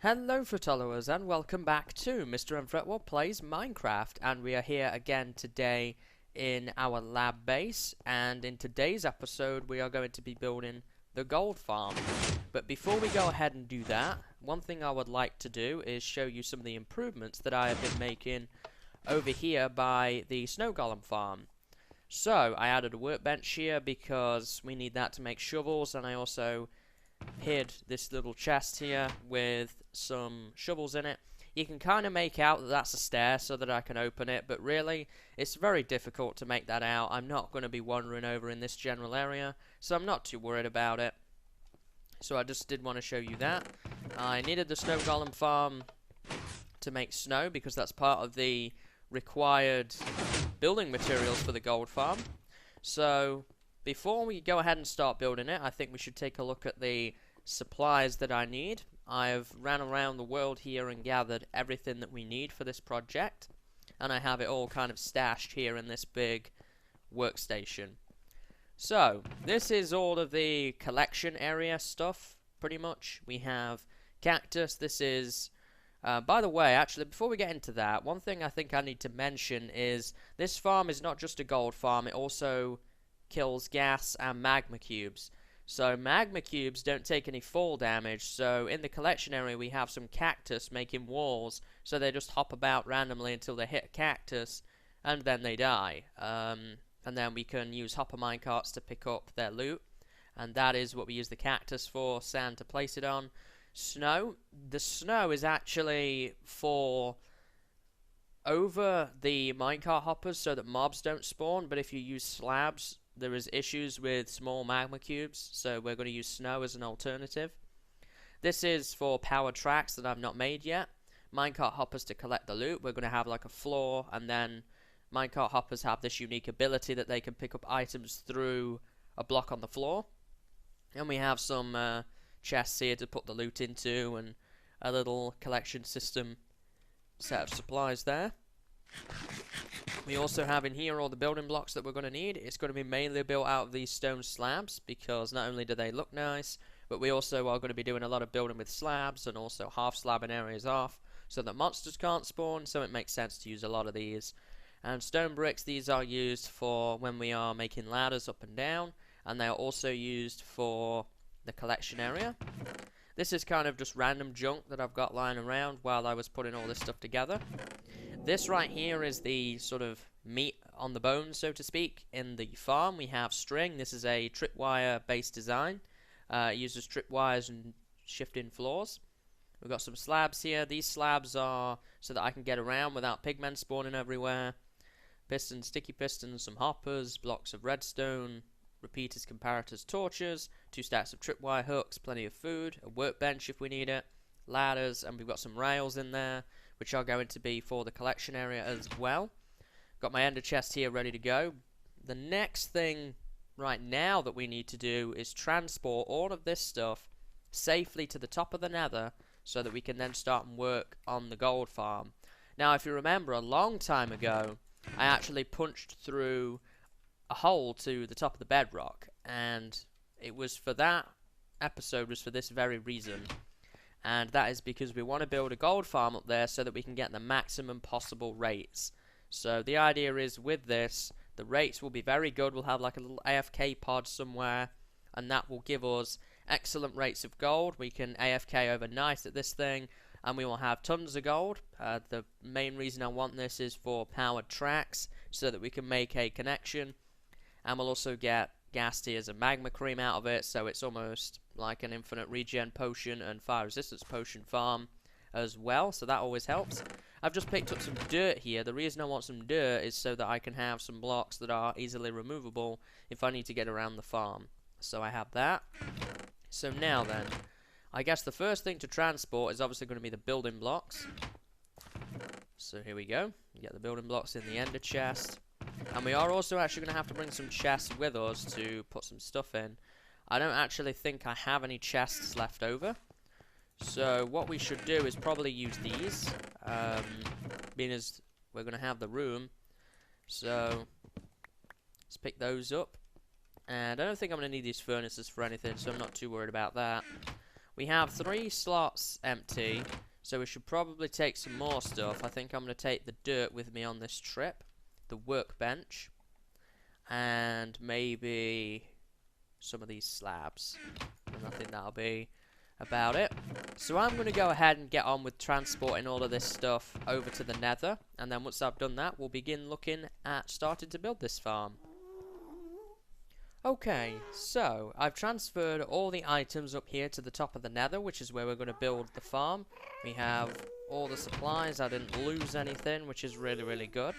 Hello Fretwellers and welcome back to MrMFretwell Plays Minecraft, and we are here again today in our lab base, and in today's episode we are going to be building the gold farm. But before we go ahead and do that, one thing I would like to do is show you some of the improvements that I have been making over here by the snow golem farm. So I added a workbench here because we need that to make shovels, and I also hid this little chest here with some shovels in it. You can kind of make out that that's a stair so that I can open it, but really it's very difficult to make that out. I'm not going to be wandering over in this general area, so I'm not too worried about it. So I just did want to show you that. I needed the snow golem farm to make snow because that's part of the required building materials for the gold farm. So before we go ahead and start building it, I think we should take a look at the supplies that I need. I've ran around the world here and gathered everything that we need for this project, and I have it all kind of stashed here in this big workstation. So this is all of the collection area stuff, pretty much. We have cactus. This is by the way, actually, before we get into that, one thing I think I need to mention is this farm is not just a gold farm, it also kills gas and magma cubes. So magma cubes don't take any fall damage, so in the collection area we have some cactus making walls, so they just hop about randomly until they hit a cactus, and then they die. And then we can use hopper minecarts to pick up their loot, and that is what we use the cactus for, sand to place it on. Snow, the snow is actually for over the minecart hoppers so that mobs don't spawn, but if you use slabs there is issues with small magma cubes, so we're going to use snow as an alternative. This is for power tracks that I've not made yet. Minecart hoppers to collect the loot. We're going to have like a floor, and then minecart hoppers have this unique ability that they can pick up items through a block on the floor. And we have some chests here to put the loot into, and a little collection system set of supplies there. We also have in here all the building blocks that we're going to need. It's going to be mainly built out of these stone slabs because not only do they look nice, but we also are going to be doing a lot of building with slabs and also half slabbing areas off so that monsters can't spawn, so it makes sense to use a lot of these. And stone bricks, these are used for when we are making ladders up and down, and they are also used for the collection area. This is kind of just random junk that I've got lying around while I was putting all this stuff together. This right here is the sort of meat on the bone, so to speak, in the farm. We have string. This is a tripwire based design. It uses tripwires and shifting floors. We've got some slabs here. These slabs are so that I can get around without pigmen spawning everywhere. Pistons, sticky pistons, some hoppers, blocks of redstone, repeaters, comparators, torches, 2 stacks of tripwire hooks, plenty of food, a workbench if we need it, ladders, and we've got some rails in there, which are going to be for the collection area as well. Got my ender chest here ready to go. The next thing right now that we need to do is transport all of this stuff safely to the top of the nether so that we can then start and work on the gold farm. Now, if you remember, a long time ago, I actually punched through a hole to the top of the bedrock, and it was for that episode, was for this very reason. And that is because we want to build a gold farm up there so that we can get the maximum possible rates. So the idea is with this, the rates will be very good. We'll have like a little AFK pod somewhere, and that will give us excellent rates of gold. We can AFK overnight at this thing, and we will have tons of gold. The main reason I want this is for powered tracks, so that we can make a connection, and we'll also get gas tiers and magma cream out of it, so it's almost like an infinite regen potion and fire resistance potion farm as well, so that always helps. I've just picked up some dirt here. The reason I want some dirt is so that I can have some blocks that are easily removable if I need to get around the farm. So I have that. So now then, I guess the first thing to transport is obviously going to be the building blocks. So here we go. You get the building blocks in the ender chest. And we are also actually going to have to bring some chests with us to put some stuff in. I don't actually think I have any chests left over. So what we should do is probably use these, being as we're going to have the room. So let's pick those up. And I don't think I'm going to need these furnaces for anything, so I'm not too worried about that. we have 3 slots empty, so we should probably take some more stuff. I think I'm going to take the dirt with me on this trip, the workbench, and maybe some of these slabs. And I think that'll be about it. So I'm going to go ahead and get on with transporting all of this stuff over to the nether, and then once I've done that, we'll begin looking at starting to build this farm. Okay, so I've transferred all the items up here to the top of the nether, which is where we're going to build the farm. We have all the supplies. I didn't lose anything, which is really, really good.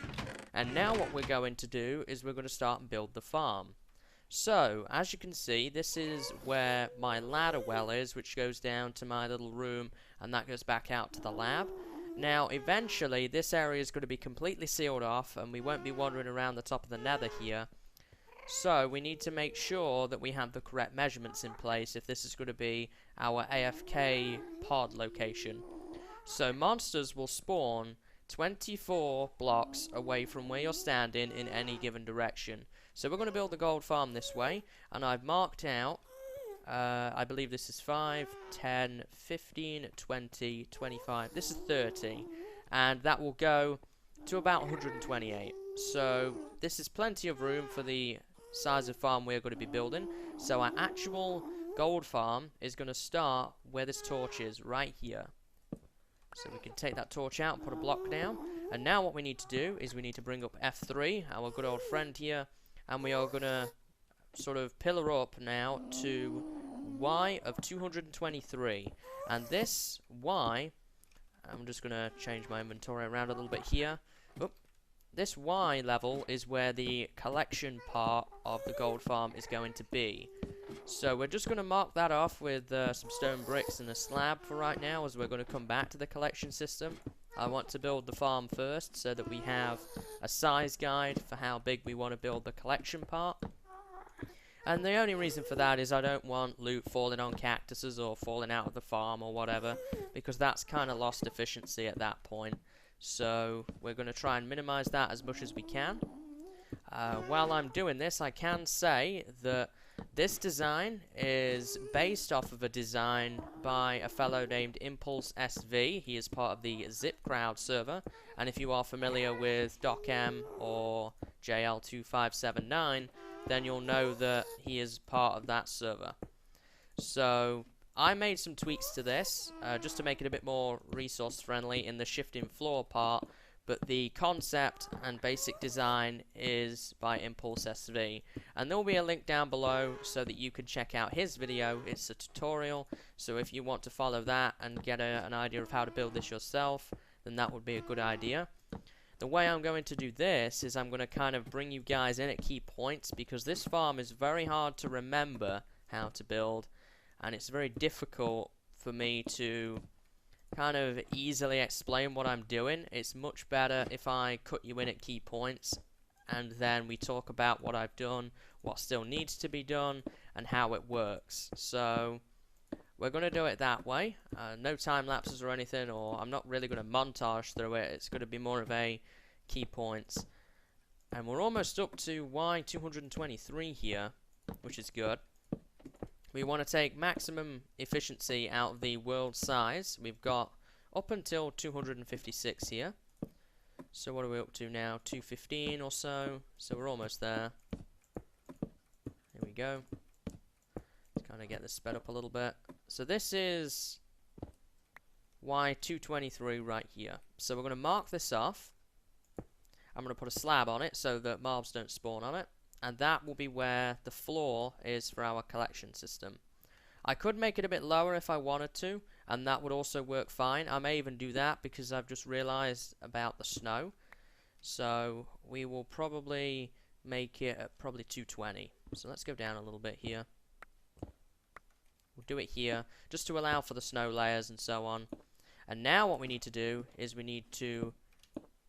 And now what we're going to do is we're going to start and build the farm. So, as you can see, this is where my ladder well is, which goes down to my little room, and that goes back out to the lab. Now, eventually, this area is going to be completely sealed off, and we won't be wandering around the top of the nether here. So, we need to make sure that we have the correct measurements in place if this is going to be our AFK pod location. So, monsters will spawn 24 blocks away from where you're standing in any given direction. So, we're going to build the gold farm this way, and I've marked out, I believe this is 5, 10, 15, 20, 25, this is 30, and that will go to about 128. So, this is plenty of room for the size of farm we're going to be building. So our actual gold farm is going to start where this torch is, right here. So we can take that torch out and put a block down. And now what we need to do is we need to bring up F3, our good old friend here, and we are going to sort of pillar up now to Y of 223. And this Y, I'm just going to change my inventory around a little bit here. This Y level is where the collection part of the gold farm is going to be. So we're just going to mark that off with some stone bricks and a slab for right now, as we're going to come back to the collection system. I want to build the farm first so that we have a size guide for how big we want to build the collection part. And the only reason for that is I don't want loot falling on cactuses or falling out of the farm or whatever, because that's kind of lost efficiency at that point. So we're going to try and minimize that as much as we can. While I'm doing this, I can say that this design is based off of a design by a fellow named ImpulseSV. He is part of the ZipCrowd server, and if you are familiar with DocM or JL2579, then you'll know that he is part of that server. So I made some tweaks to this, just to make it a bit more resource friendly in the shifting floor part, but the concept and basic design is by ImpulseSV. And there will be a link down below so that you can check out his video. It's a tutorial, so if you want to follow that and get an idea of how to build this yourself, then that would be a good idea. The way I'm going to do this is I'm going to kind of bring you guys in at key points, because this farm is very hard to remember how to build. And it's very difficult for me to kind of easily explain what I'm doing. It's much better if I cut you in at key points, and then we talk about what I've done, what still needs to be done, and how it works. So we're going to do it that way. No time lapses or anything, or I'm not really going to montage through it. It's going to be more of a key points. And we're almost up to Y223 here, which is good. We want to take maximum efficiency out of the world size. We've got up until 256 here. So what are we up to now? 215 or so. So we're almost there. Here we go. Let's kind of get this sped up a little bit. So this is Y223 right here. So we're going to mark this off. I'm going to put a slab on it so that mobs don't spawn on it. And that will be where the floor is for our collection system. I could make it a bit lower if I wanted to, and that would also work fine. I may even do that because I've just realized about the snow. So we will probably make it at probably 220. So let's go down a little bit here. We'll do it here just to allow for the snow layers and so on. And now what we need to do is we need to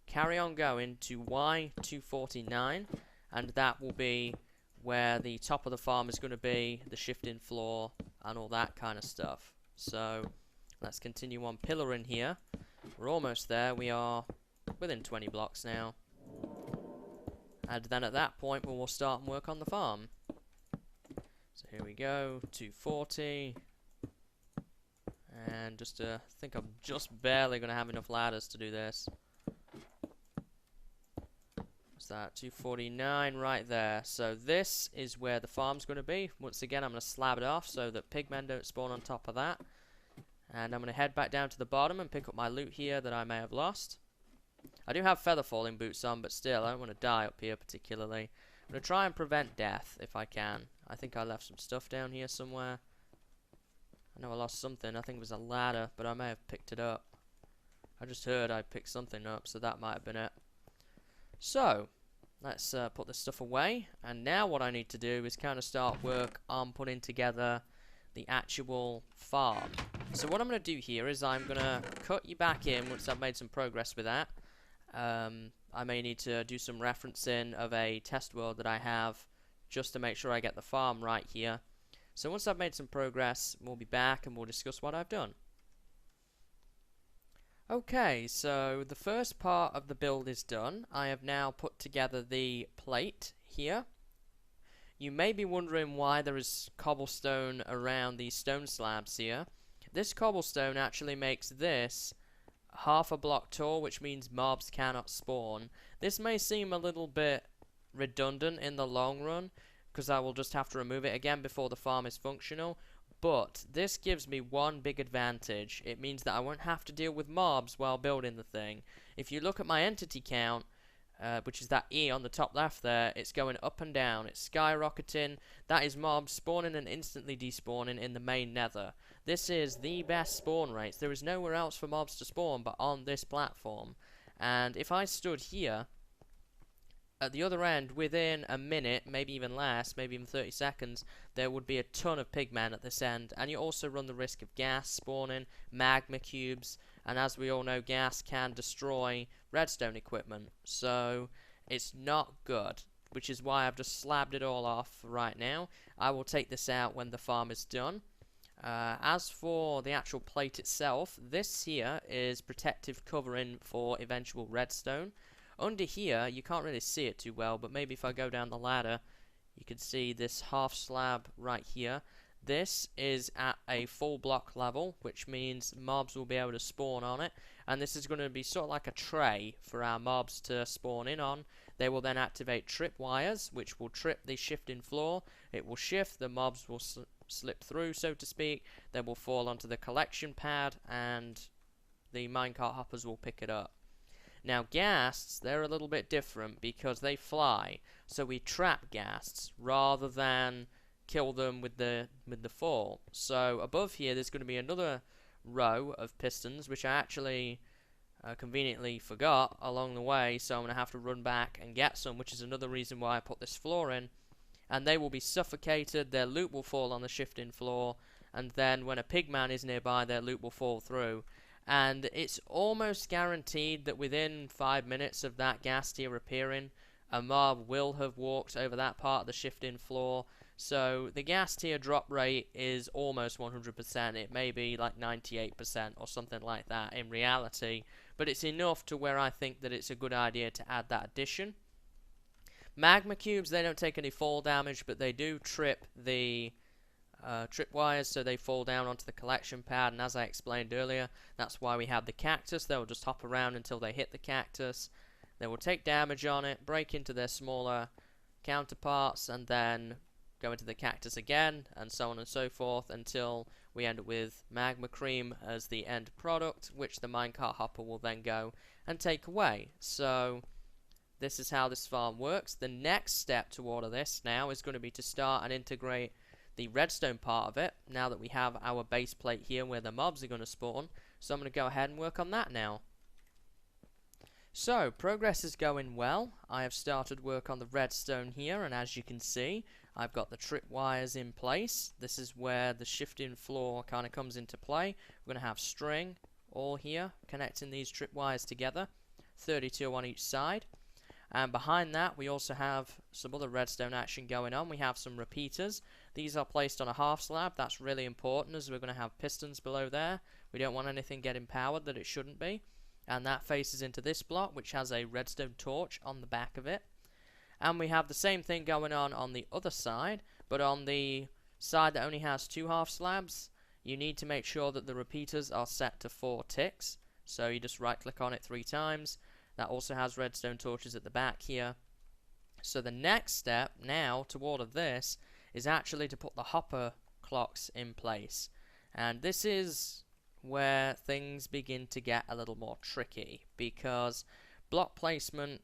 carry on going to Y249. And that will be where the top of the farm is going to be, the shifting floor, and all that kind of stuff. So, let's continue on pillaring here. We're almost there. We are within 20 blocks now. And then at that point, we will start and work on the farm. So here we go, 240. And just I think I'm just barely going to have enough ladders to do this. What's that? 249 right there. So this is where the farm's going to be. Once again, I'm going to slab it off so that pigmen don't spawn on top of that. And I'm going to head back down to the bottom and pick up my loot here that I may have lost. I do have feather falling boots on, but still, I don't want to die up here particularly. I'm going to try and prevent death if I can. I think I left some stuff down here somewhere. I know I lost something. I think it was a ladder, but I may have picked it up. I just heard I picked something up, so that might have been it. So, let's put this stuff away. And now what I need to do is kind of start work on putting together the actual farm. So what I'm going to do here is I'm going to cut you back in once I've made some progress with that. I may need to do some referencing of a test world that I have just to make sure I get the farm right here. So once I've made some progress, we'll be back and we'll discuss what I've done. Okay, so the first part of the build is done. I have now put together the plate here. You may be wondering why there is cobblestone around these stone slabs here. This cobblestone actually makes this half a block tall, which means mobs cannot spawn. This may seem a little bit redundant in the long run, because I will just have to remove it again before the farm is functional. But this gives me one big advantage. It means that I won't have to deal with mobs while building the thing. If you look at my entity count, which is that E on the top left there, it's going up and down. It's skyrocketing. That is mobs spawning and instantly despawning in the main nether. This is the best spawn rates. There is nowhere else for mobs to spawn but on this platform. And if I stood here, at the other end, within a minute, maybe even less, maybe even 30 seconds, there would be a ton of pigmen at this end. And you also run the risk of gas spawning, magma cubes, and as we all know, gas can destroy redstone equipment. So, it's not good, which is why I've just slabbed it all off right now. I will take this out when the farm is done. As for the actual plate itself, this here is protective covering for eventual redstone. Under here, you can't really see it too well, but maybe if I go down the ladder, you can see this half slab right here. This is at a full block level, which means mobs will be able to spawn on it. And this is going to be sort of like a tray for our mobs to spawn in on. They will then activate trip wires, which will trip the shifting floor. It will shift, the mobs will slip through, so to speak. They will fall onto the collection pad, and the minecart hoppers will pick it up. Now, ghasts, they're a little bit different because they fly. So we trap ghasts rather than kill them with the fall. So above here, there's going to be another row of pistons, which I actually conveniently forgot along the way. So I'm going to have to run back and get some, which is another reason why I put this floor in. And they will be suffocated. Their loot will fall on the shifting floor. And then when a pigman is nearby, their loot will fall through. And it's almost guaranteed that within 5 minutes of that ghast tier appearing, a mob will have walked over that part of the shifting floor. So the ghast tier drop rate is almost 100%. It may be like 98% or something like that in reality. But it's enough to where I think that it's a good idea to add that addition. Magma cubes, they don't take any fall damage, but they do trip the tripwires, so they fall down onto the collection pad, and as I explained earlier, that's why we have the cactus. They'll just hop around until they hit the cactus. They will take damage on it, break into their smaller counterparts, and then go into the cactus again, and so on and so forth, until we end up with magma cream as the end product, which the minecart hopper will then go and take away. So this is how this farm works. The next step to all of this now is going to be to start and integrate the redstone part of it, now that we have our base plate here where the mobs are going to spawn. So I'm going to go ahead and work on that now. So, progress is going well. I have started work on the redstone here, and as you can see, I've got the trip wires in place. This is where the shifting floor kind of comes into play. We're going to have string all here, connecting these trip wires together, 32 on each side. And behind that, we also have some other redstone action going on. We have some repeaters. These are placed on a half slab. That's really important, as we're going to have pistons below there. We don't want anything getting powered that it shouldn't be. And that faces into this block, which has a redstone torch on the back of it. And we have the same thing going on the other side, but on the side that only has 2 half slabs, you need to make sure that the repeaters are set to 4 ticks. So you just right click on it 3 times. That also has redstone torches at the back here. So the next step now to all of this is actually to put the hopper clocks in place. And this is where things begin to get a little more tricky, because block placement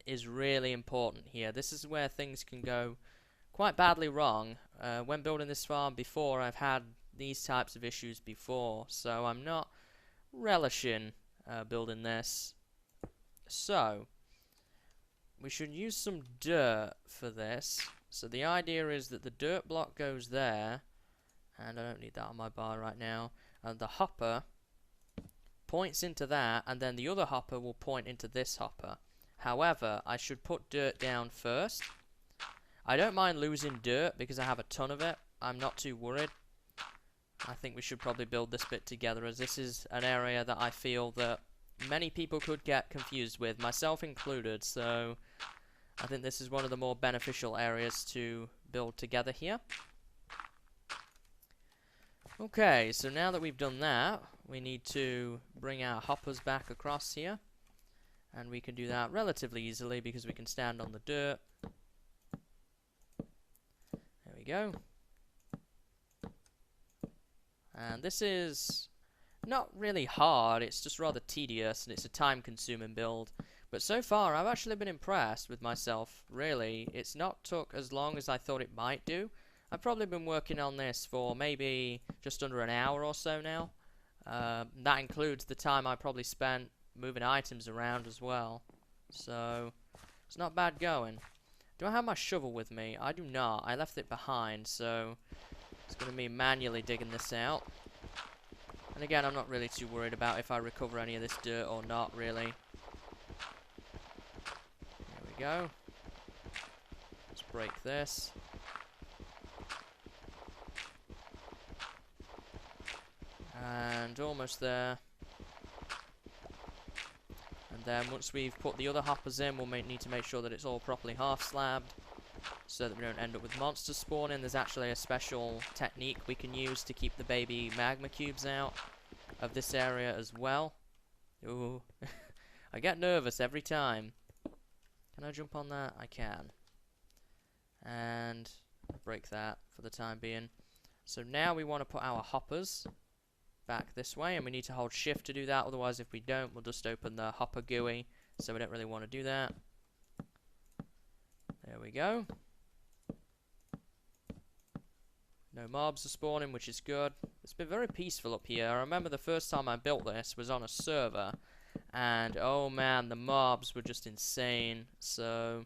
is really important here. This is where things can go quite badly wrong. When building this farm before, I've had these types of issues before, so I'm not relishing building this. So we should use some dirt for this. So the idea is that the dirt block goes there, and I don't need that on my bar right now, and the hopper points into that, and then the other hopper will point into this hopper. However, I should put dirt down first. I don't mind losing dirt because I have a ton of it. I'm not too worried. I think we should probably build this bit together, as this is an area that I feel that many people could get confused with, myself included, so I think this is one of the more beneficial areas to build together here. Okay, so now that we've done that, we need to bring our hoppers back across here, and we can do that relatively easily because we can stand on the dirt. There we go. And this is not really hard, it's just rather tedious, and it's a time-consuming build. But so far, I've actually been impressed with myself, really. It's not took as long as I thought it might do. I've probably been working on this for maybe just under an hour or so now. That includes the time I probably spent moving items around as well. So, it's not bad going. Do I have my shovel with me? I do not. I left it behind, so it's going to be manually digging this out. And again, I'm not really too worried about if I recover any of this dirt or not, really. There we go. Let's break this. And almost there. And then once we've put the other hoppers in, we'll need to make sure that it's all properly half-slabbed, so that we don't end up with monsters spawning. There's actually a special technique we can use to keep the baby magma cubes out of this area as well. Ooh. I get nervous every time. Can I jump on that? I can. And break that for the time being. So now we want to put our hoppers back this way, and we need to hold shift to do that, otherwise if we don't, we'll just open the hopper GUI, so we don't really want to do that. There we go. No mobs are spawning, which is good. It's been very peaceful up here. I remember the first time I built this was on a server, and oh man, the mobs were just insane, so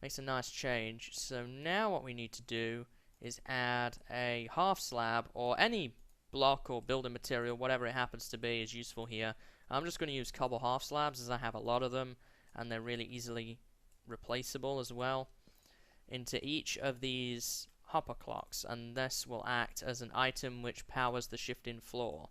makes a nice change. So now what we need to do is add a half slab, or any block or building material, whatever it happens to be, is useful here. I'm just going to use cobble half slabs, as I have a lot of them, and they're really easily replaceable as well, into each of these hopper clocks, and this will act as an item which powers the shifting floor.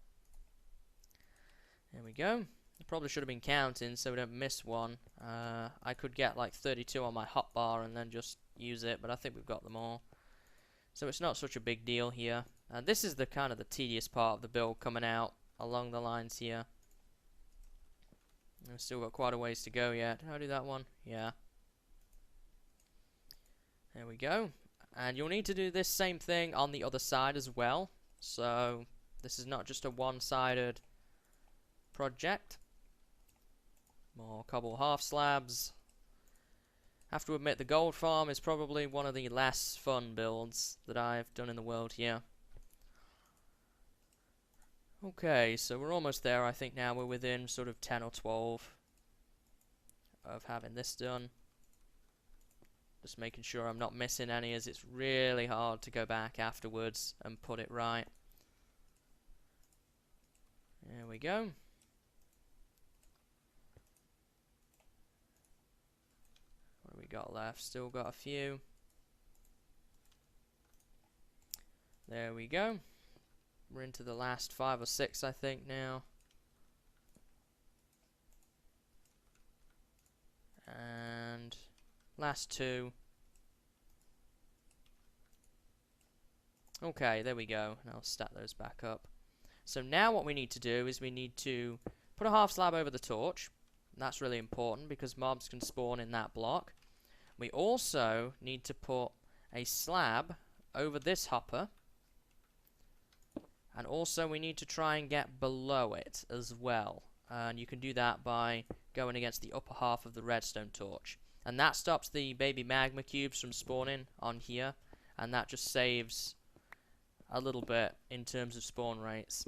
There we go. I probably should have been counting so we don't miss one. I could get like 32 on my hotbar and then just use it, but I think we've got them all. So it's not such a big deal here. This is the kind of the tedious part of the build, coming out along the lines here. We've still got quite a ways to go yet. Did I do that one? Yeah. There we go. And you'll need to do this same thing on the other side as well. So this is not just a one-sided project. More cobble half slabs. Have to admit, the gold farm is probably one of the less fun builds that I've done in the world here. Okay, so we're almost there. I think now we're within sort of 10 or 12 of having this done. Just making sure I'm not missing any, as it's really hard to go back afterwards and put it right. There we go. What have we got left? Still got a few. There we go. We're into the last 5 or 6, I think, now. And last 2. Okay, there we go. And I'll stack those back up. So now what we need to do is we need to put a half slab over the torch. That's really important because mobs can spawn in that block. We also need to put a slab over this hopper. And also we need to try and get below it as well. And you can do that by going against the upper half of the redstone torch. And that stops the baby magma cubes from spawning on here. And that just saves a little bit in terms of spawn rates.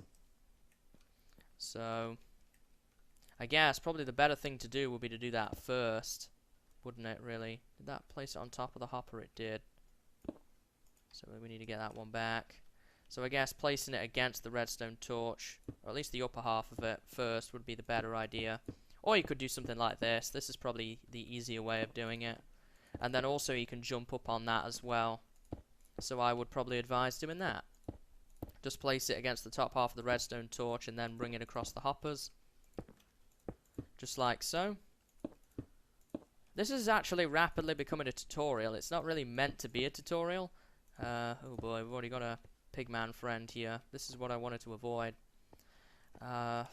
So I guess probably the better thing to do would be to do that first, wouldn't it, really? Did that place it on top of the hopper? It did. So we need to get that one back. So I guess placing it against the redstone torch, or at least the upper half of it first, would be the better idea. Or you could do something like this. This is probably the easier way of doing it. And then also you can jump up on that as well. So I would probably advise doing that. Just place it against the top half of the redstone torch and then bring it across the hoppers. Just like so. This is actually rapidly becoming a tutorial. It's not really meant to be a tutorial. Oh boy, we've already got a pigman friend here. This is what I wanted to avoid. I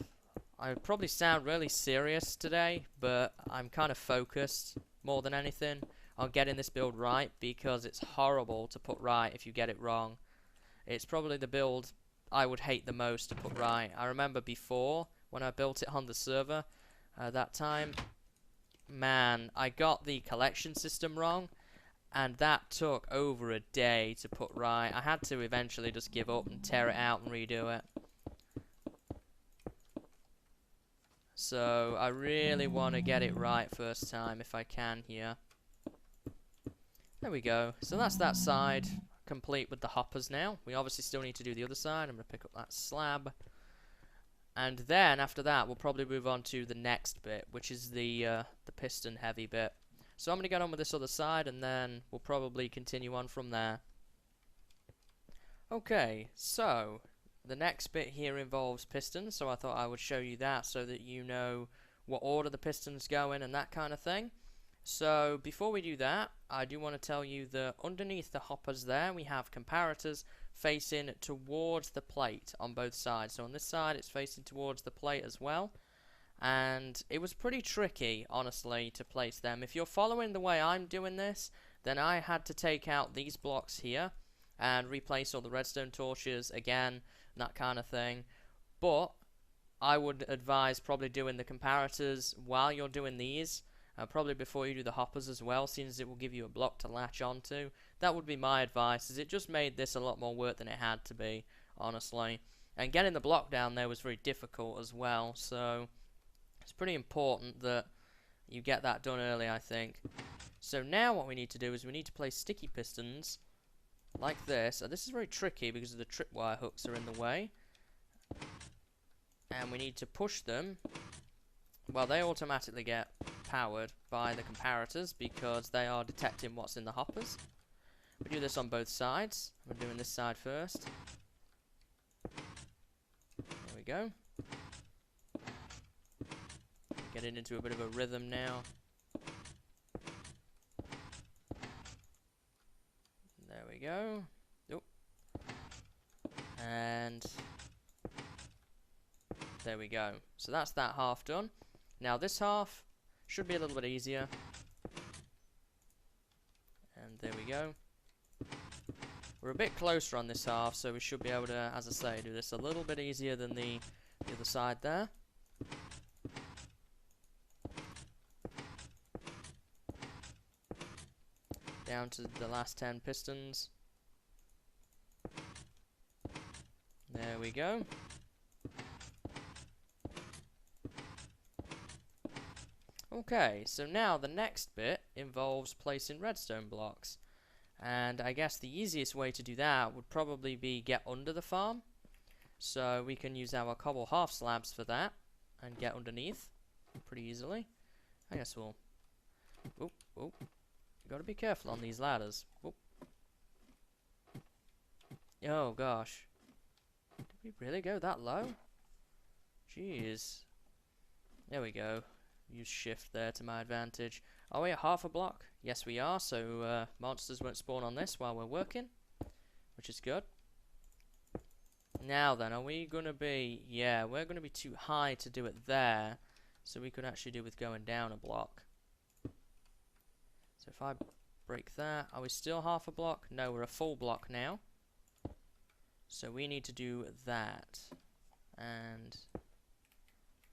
probably sound really serious today, but I'm kind of focused more than anything on getting this build right, because it's horrible to put right if you get it wrong. It's probably the build I would hate the most to put right. I remember before, when I built it on the server, that time, man, I got the collection system wrong, and that took over a day to put right. I had to eventually just give up and tear it out and redo it. So I really want to get it right first time if I can here. There we go. So that's that side complete with the hoppers now. We obviously still need to do the other side. I'm going to pick up that slab. And then after that we'll probably move on to the next bit, which is the piston heavy bit. So I'm going to get on with this other side and then we'll probably continue on from there. Okay, so the next bit here involves pistons, so I thought I would show you that so that you know what order the pistons go in and that kind of thing. So before we do that, I do want to tell you that underneath the hoppers there we have comparators facing towards the plate on both sides. So on this side it's facing towards the plate as well. And it was pretty tricky, honestly, to place them. If you're following the way I'm doing this, then I had to take out these blocks here and replace all the redstone torches again, that kind of thing. But I would advise probably doing the comparators while you're doing these, probably before you do the hoppers as well, seeing as it will give you a block to latch onto. That would be my advice, as it just made this a lot more work than it had to be, honestly. And getting the block down there was very difficult as well, so it's pretty important that you get that done early, I think. So now what we need to do is we need to place sticky pistons like this. And this is very tricky because the tripwire hooks are in the way. And we need to push them. Well, they automatically get powered by the comparators because they are detecting what's in the hoppers. We do this on both sides. We're doing this side first. There we go. Getting into a bit of a rhythm now. There we go. Oh. And there we go. So that's that half done. Now this half should be a little bit easier. And there we go. We're a bit closer on this half, so we should be able to, as I say, do this a little bit easier than the other side there. Down to the last 10 pistons. There we go. Okay, so now the next bit involves placing redstone blocks. And I guess the easiest way to do that would probably be get under the farm. So we can use our cobble half slabs for that and get underneath pretty easily. I guess we'll... Oop, oop. Gotta be careful on these ladders. Oop. Oh gosh. Did we really go that low? Jeez. There we go. Use shift there to my advantage. Are we at half a block? Yes we are, so monsters won't spawn on this while we're working, which is good. Now then, are we gonna be... Yeah, we're gonna be too high to do it there. So we could actually do with going down a block. So if I break that, are we still half a block? No, we're a full block now. So we need to do that. And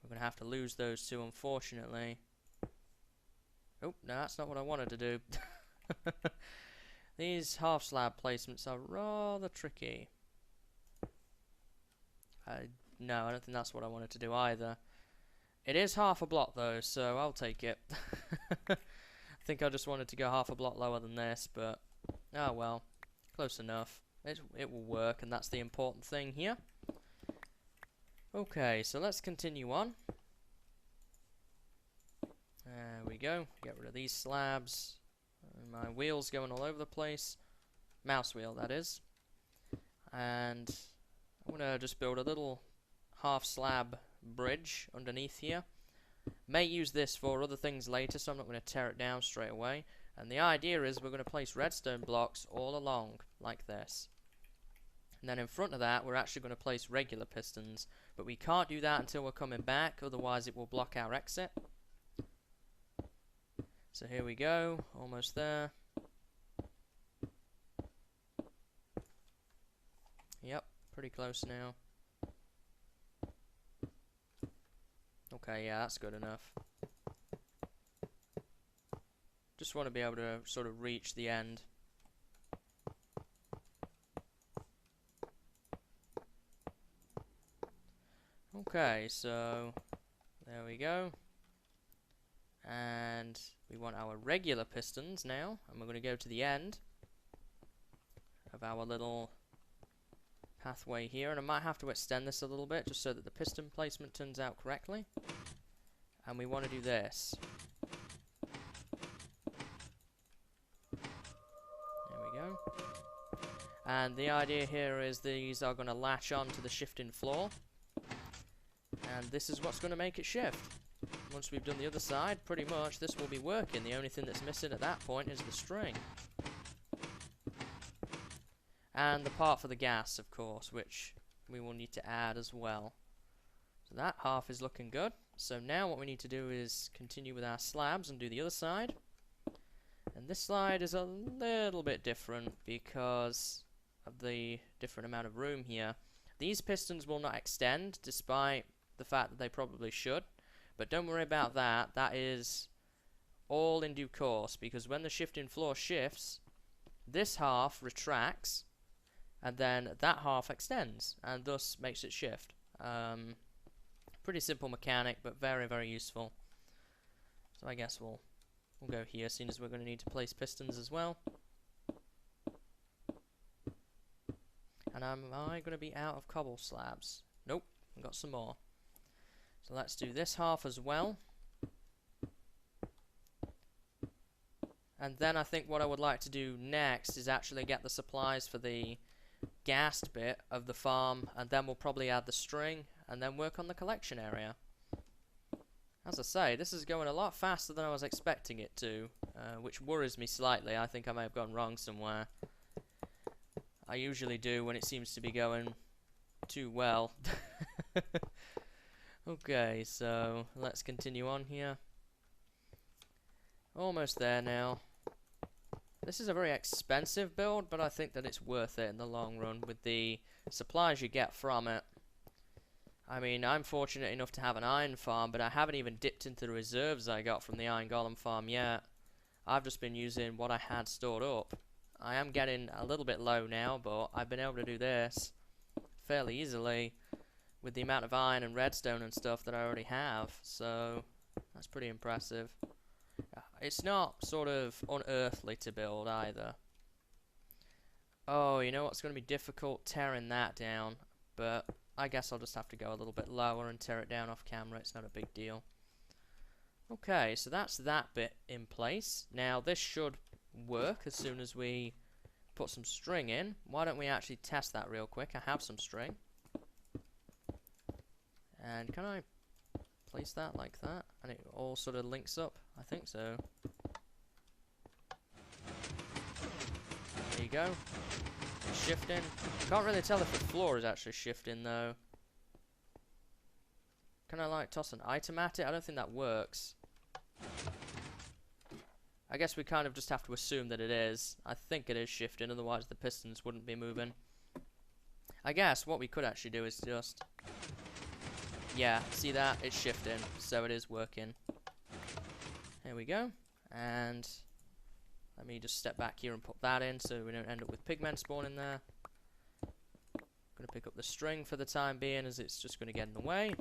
we're going to have to lose those two, unfortunately. Oh, no, that's not what I wanted to do. These half slab placements are rather tricky. No, I don't think that's what I wanted to do either. It is half a block though, so I'll take it. I think I just wanted to go half a block lower than this, but oh well, close enough. It will work, and that's the important thing here. Okay, so let's continue on. There we go. Get rid of these slabs. My wheel's going all over the place. Mouse wheel, that is. And I'm going to just build a little half slab bridge underneath here. May use this for other things later, so I'm not going to tear it down straight away. And the idea is we're going to place redstone blocks all along, like this. And then in front of that, we're actually going to place regular pistons. But we can't do that until we're coming back, otherwise it will block our exit. So here we go, almost there. Yep, pretty close now. Okay, yeah, that's good enough. Just want to be able to sort of reach the end. Okay, so there we go. And we want our regular pistons now, and we're going to go to the end of our little pathway here, and I might have to extend this a little bit just so that the piston placement turns out correctly. And we want to do this. There we go. And the idea here is these are going to latch on to the shifting floor, and this is what's going to make it shift. Once we've done the other side, pretty much this will be working. The only thing that's missing at that point is the string. And the part for the gas, of course, which we will need to add as well. So that half is looking good. So now what we need to do is continue with our slabs and do the other side. And this slide is a little bit different because of the different amount of room here. These pistons will not extend, despite the fact that they probably should. But don't worry about that. That is all in due course, because when the shifting floor shifts, this half retracts, and then that half extends, and thus makes it shift. Pretty simple mechanic, but very, very useful. So I guess we'll go here, seeing as we're going to need to place pistons as well. And am I going to be out of cobble slabs? Nope, I've got some more. So let's do this half as well. And then I think what I would like to do next is actually get the supplies for the gassed bit of the farm, and then we'll probably add the string, and then work on the collection area. As I say, this is going a lot faster than I was expecting it to, which worries me slightly. I think I may have gone wrong somewhere. I usually do when it seems to be going too well. Okay, so let's continue on here. Almost there now. This is a very expensive build, but I think that it's worth it in the long run with the supplies you get from it. I mean, I'm fortunate enough to have an iron farm, but I haven't even dipped into the reserves I got from the iron golem farm yet. I've just been using what I had stored up. I am getting a little bit low now, but I've been able to do this fairly easily with the amount of iron and redstone and stuff that I already have, so that's pretty impressive. It's not sort of unearthly to build either. Oh, you know what's going to be difficult? Tearing that down, but I guess I'll just have to go a little bit lower and tear it down off camera. It's not a big deal. Okay, so that's that bit in place. Now this should work as soon as we put some string in. Why don't we actually test that real quick? I have some string. And can I place that like that? And it all sort of links up? I think so. There you go. It's shifting. Can't really tell if the floor is actually shifting though. Can I like toss an item at it? I don't think that works. I guess we kind of just have to assume that it is. I think it is shifting, otherwise the pistons wouldn't be moving. I guess what we could actually do is just... Yeah, see that? It's shifting, so it is working. Here we go. And let me just step back here and put that in so we don't end up with pigmen spawning there. Gonna pick up the string for the time being, as it's just gonna get in the way.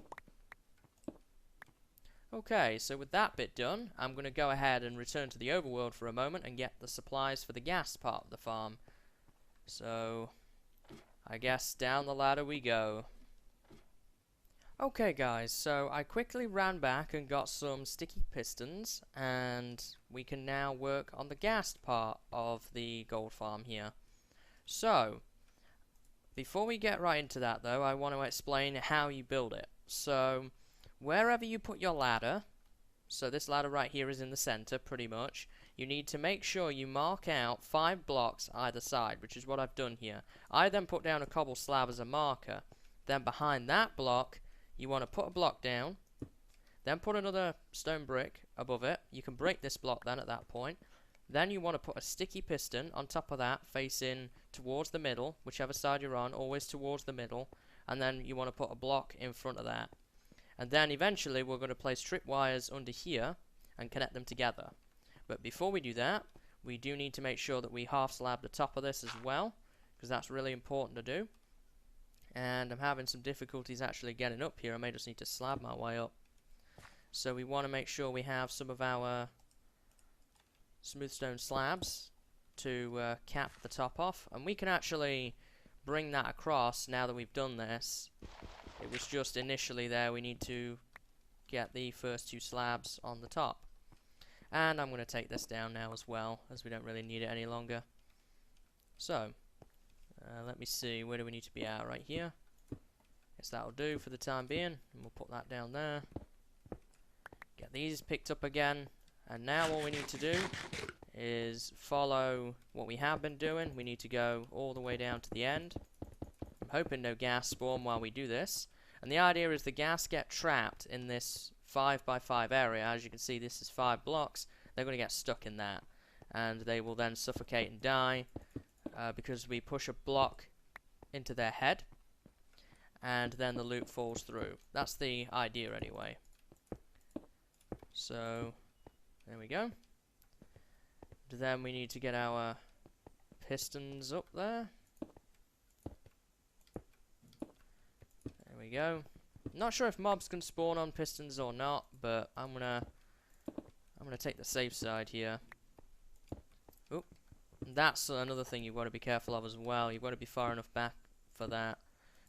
Okay, so with that bit done, I'm going to go ahead and return to the overworld for a moment and get the supplies for the gas part of the farm. So, I guess down the ladder we go. Okay guys, so I quickly ran back and got some sticky pistons, and we can now work on the gas part of the gold farm here. So, before we get right into that though, I want to explain how you build it. So, wherever you put your ladder, so this ladder right here is in the center pretty much, you need to make sure you mark out 5 blocks either side, which is what I've done here. I then put down a cobble slab as a marker. Then behind that block, you want to put a block down, then put another stone brick above it. You can break this block then at that point. Then you want to put a sticky piston on top of that, facing towards the middle, whichever side you're on, always towards the middle. And then you want to put a block in front of that. And then eventually we're going to place tripwires under here and connect them together. But before we do that, we do need to make sure that we half slab the top of this as well, because that's really important to do. And I'm having some difficulties actually getting up here. I may just need to slab my way up. So we want to make sure we have some of our smooth stone slabs to cap the top off. And we can actually bring that across now that we've done this. It was just initially there, we need to get the first 2 slabs on the top. And I'm going to take this down now as well, as we don't really need it any longer. So, let me see, where do we need to be at? Right here. Guess that'll do for the time being, and we'll put that down there. Get these picked up again, and now all we need to do is follow what we have been doing. We need to go all the way down to the end. I'm hoping no gas spawn while we do this. And the idea is the gas get trapped in this 5x5 area. As you can see, this is 5 blocks. They're going to get stuck in that. And they will then suffocate and die because we push a block into their head. And then the loot falls through. That's the idea anyway. So, there we go. Then we need to get our pistons up there. There we go. Not sure if mobs can spawn on pistons or not, but I'm gonna take the safe side here. Oop. That's another thing you've got to be careful of as well. You've got to be far enough back for that,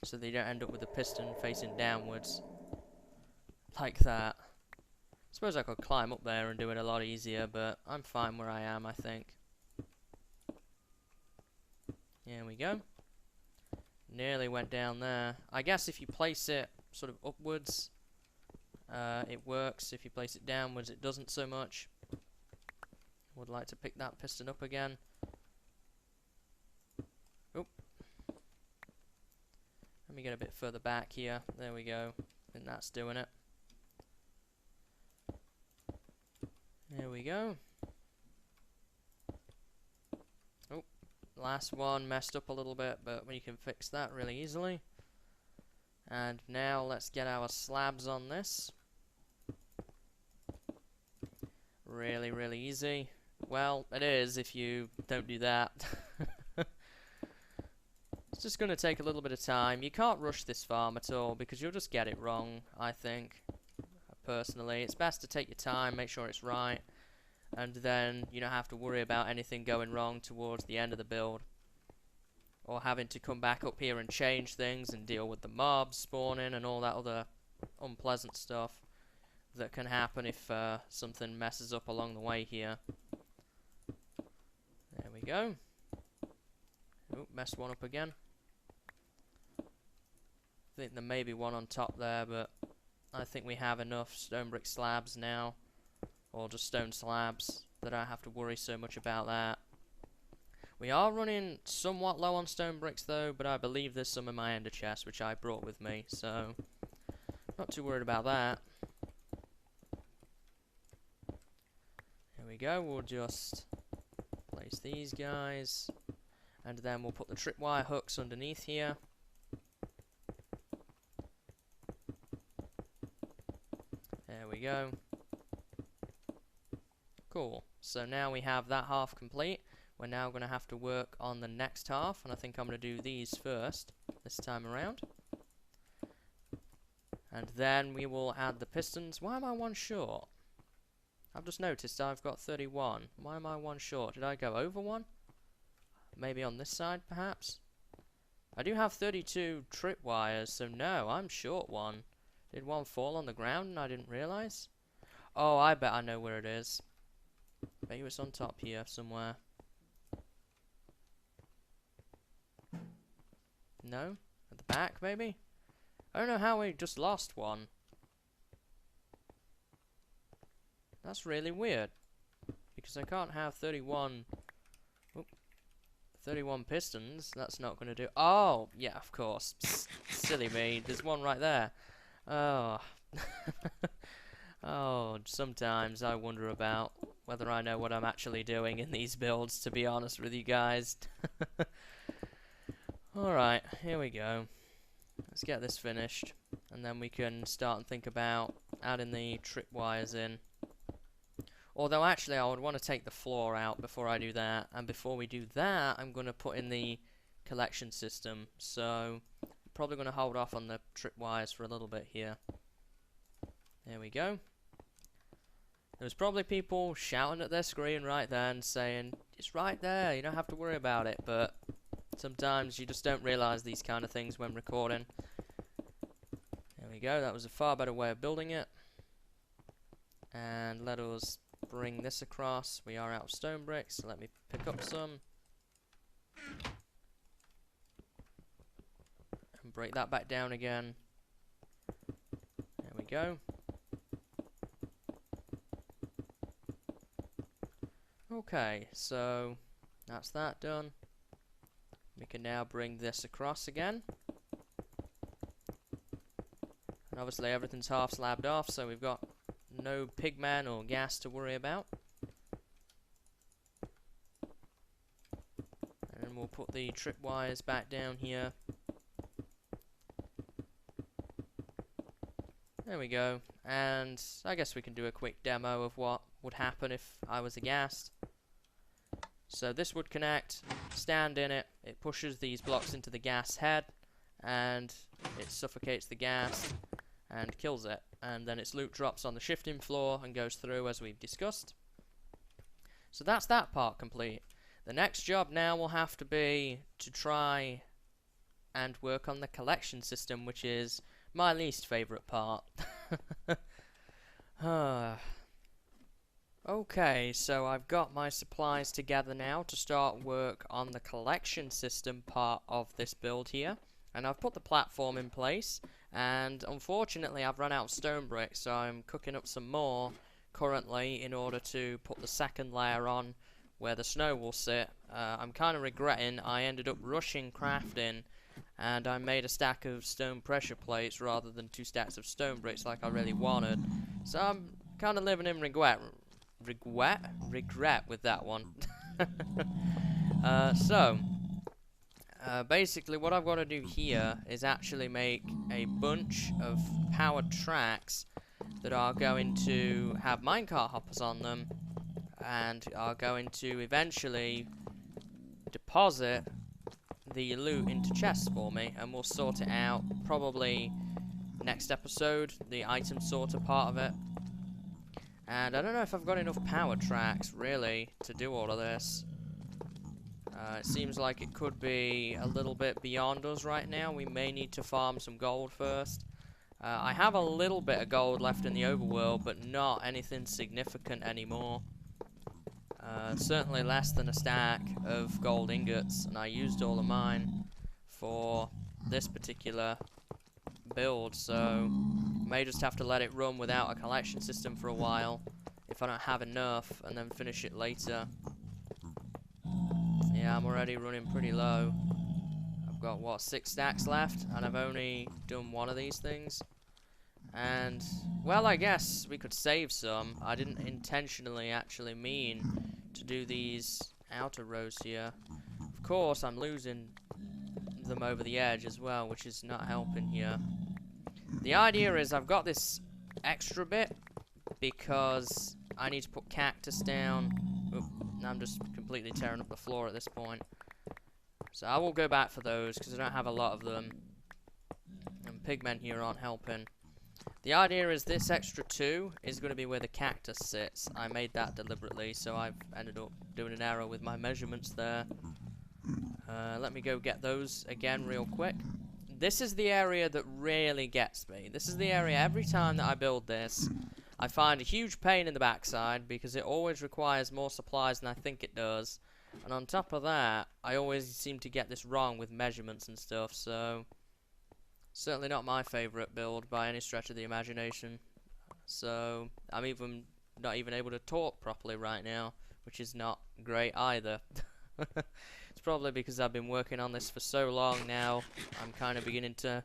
so that you don't end up with the piston facing downwards. Like that. I suppose I could climb up there and do it a lot easier, but I'm fine where I am, I think. Here we go. Nearly went down there. I guess if you place it sort of upwards, it works. If you place it downwards, it doesn't so much. Would like to pick that piston up again. Oop. Let me get a bit further back here. There we go. I think that's doing it. There we go. Oh, last one messed up a little bit, but we can fix that really easily. And now let's get our slabs on this. Really, really easy. Well, it is if you don't do that. It's just going to take a little bit of time. You can't rush this farm at all because you'll just get it wrong, I think. Personally, it's best to take your time, make sure it's right, and then you don't have to worry about anything going wrong towards the end of the build, or having to come back up here and change things and deal with the mobs spawning and all that other unpleasant stuff that can happen if something messes up along the way here. There we go. Oh, messed one up again. I think there may be one on top there, but I think we have enough stone brick slabs now, or just stone slabs, that I don't have to worry so much about that. We are running somewhat low on stone bricks though, but I believe there's some in my ender chest, which I brought with me, so not too worried about that. Here we go, we'll just place these guys, and then we'll put the tripwire hooks underneath here. There we go. Cool. So now we have that half complete. We're now going to have to work on the next half, and I think I'm going to do these first this time around. And then we will add the pistons. Why am I one short? I've just noticed I've got 31. Why am I one short? Did I go over one? Maybe on this side, perhaps? I do have 32 tripwires, so no, I'm short one. Did one fall on the ground and I didn't realize? Oh, I bet I know where it is. Maybe it's on top here somewhere. No? At the back, maybe? I don't know how we just lost one. That's really weird. Because I can't have 31 pistons. That's not going to do. Oh, yeah, of course. Psst, silly me. There's one right there. Oh. Oh, sometimes I wonder about whether I know what I'm actually doing in these builds, to be honest with you guys. Alright, here we go. Let's get this finished, and then we can start and think about adding the tripwires in. Although, actually, I would want to take the floor out before I do that, and before we do that, I'm going to put in the collection system, so I'm probably going to hold off on the tripwires for a little bit here. There we go. There's probably people shouting at their screen right then, saying, it's right there, you don't have to worry about it, but sometimes you just don't realise these kind of things when recording. There we go, that was a far better way of building it. And let us bring this across. We are out of stone bricks, so let me pick up some. And break that back down again. There we go. Okay, so that's that done. We can now bring this across again. And obviously everything's half slabbed off, so we've got no pigmen or gas to worry about. And we'll put the tripwires back down here. There we go. And I guess we can do a quick demo of what would happen if I was aghast. So this would connect, stand in it, it pushes these blocks into the gas head, and it suffocates the gas and kills it. And then its loot drops on the shifting floor and goes through as we've discussed. So that's that part complete. The next job now will have to be to try and work on the collection system, which is my least favourite part. Okay, so I've got my supplies together now to start work on the collection system part of this build here. And I've put the platform in place, and unfortunately I've run out of stone bricks, so I'm cooking up some more currently in order to put the second layer on where the snow will sit. I'm kind of regretting I ended up rushing crafting, and I made a stack of stone pressure plates rather than 2 stacks of stone bricks like I really wanted. So I'm kind of living in regret with that one. Basically what I've got to do here is actually make a bunch of powered tracks that are going to have minecart hoppers on them and are going to eventually deposit the loot into chests for me, and we'll sort it out probably next episode, the item sorter part of it. And I don't know if I've got enough power tracks, really, to do all of this. It seems like it could be a little bit beyond us right now. We may need to farm some gold first. I have a little bit of gold left in the overworld, but not anything significant anymore. Certainly less than a stack of gold ingots, and I used all of mine for this particular build, so may just have to let it run without a collection system for a while if I don't have enough, and then finish it later. Yeah, Yeah, I'm already running pretty low. I've got, what, 6 stacks left, and I've only done one of these things. And, well, I guess we could save some. I didn't intentionally actually mean to do these outer rows here. Of course, I'm losing them over the edge as well, which is not helping here. The idea is I've got this extra bit because I need to put cactus down. Oop, I'm just completely tearing up the floor at this point. So I will go back for those because I don't have a lot of them. And pigmen here aren't helping. The idea is this extra 2 is going to be where the cactus sits. I made that deliberately, so I've ended up doing an error with my measurements there. Let me go get those again real quick. This is the area that really gets me. This is the area every time that I build this, I find a huge pain in the backside because it always requires more supplies than I think it does. And on top of that, I always seem to get this wrong with measurements and stuff, so certainly not my favourite build by any stretch of the imagination. So I'm not even able to talk properly right now, which is not great either. It's probably because I've been working on this for so long now. I'm kind of beginning to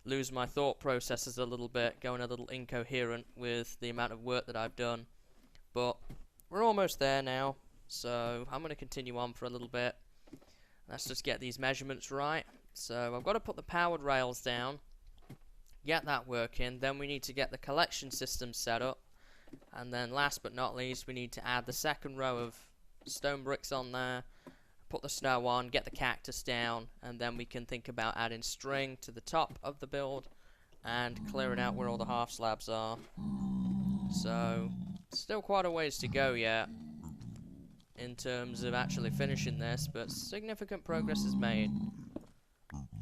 lose my thought processes a little bit, going a little incoherent with the amount of work that I've done. But we're almost there now, so I'm going to continue on for a little bit. Let's just get these measurements right. So I've got to put the powered rails down, get that working, then we need to get the collection system set up, and then last but not least we need to add the second row of stone bricks on there, put the snow on, get the cactus down, and then we can think about adding string to the top of the build and clearing out where all the half slabs are. So still quite a ways to go yet in terms of actually finishing this, but significant progress is made.